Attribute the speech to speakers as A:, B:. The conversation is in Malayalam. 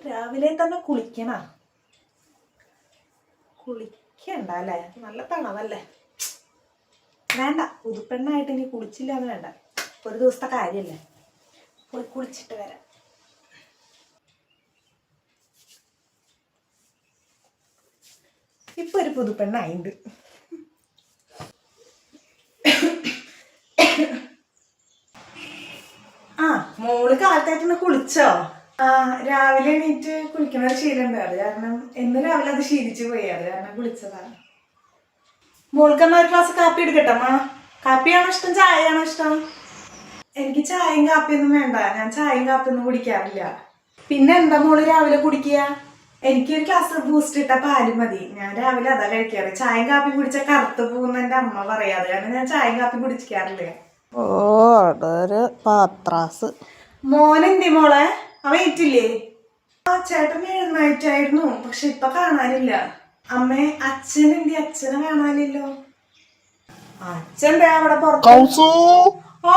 A: രാവിലെ തന്നെ കുളിക്കണ? കുളിക്കണ്ട അല്ലേ? നല്ല തണവല്ലേ? വേണ്ട, പുതുപ്പെണ്ണായിട്ട് ഇനി കുളിച്ചില്ലാന്ന് വേണ്ട. ഒരു ദിവസത്തെ കാര്യല്ലേ, പോയി കുളിച്ചിട്ട് വരാം. ഇപ്പൊ ഒരു പുതുപ്പെണ്ണായിണ്ട്. ആ, മോള് കാലത്തായിട്ടൊന്ന് കുളിച്ചോ? ആ, രാവിലെ എണീറ്റ് കുളിക്കണ ശീലമുണ്ട്. അത് കാരണം എന്ന് രാവിലെ അത് ശീലിച്ചു പോയി. അത് കാരണം കുളിച്ചതാണ്. മോൾക്ക് എന്നാ ഒരു ഗ്ലാസ് കാപ്പി എടുക്കട്ടെ അമ്മ? കാപ്പിയാണോ ഇഷ്ടം, ചായയാണോ ഇഷ്ടം? എനിക്ക് ചായയും കാപ്പിയൊന്നും വേണ്ട. ഞാൻ ചായയും കാപ്പിയൊന്നും കുടിക്കാറില്ല. പിന്നെ എന്താ മോള് രാവിലെ കുടിക്കുക? എനിക്കൊരു ഗ്ലാസ് ബൂസ്റ്റ് ഇട്ട പാല് മതി. ഞാൻ രാവിലെ അതാ കഴിക്കാറ്. ചായയും കാപ്പി കുടിച്ച കറുത്ത് പോകുന്ന എന്റെ അമ്മ പറയാതെ. കാരണം ഞാൻ ചായയും കാപ്പി കുടിക്കാറില്ല.
B: ഓ, അതൊരു പാത്രാസ്.
A: മോനെന്തി മോളെ? അവൻ ഏറ്റില്ലേ? ആ, ചേട്ടൻ എഴുന്നേറ്റായിരുന്നു, പക്ഷെ ഇപ്പൊ കാണാനില്ല. അമ്മേ, അച്ഛനെന്തി? അച്ഛനെ കാണാനില്ലല്ലോ. അച്ഛൻ അവിടെ പുറത്ത്. ആ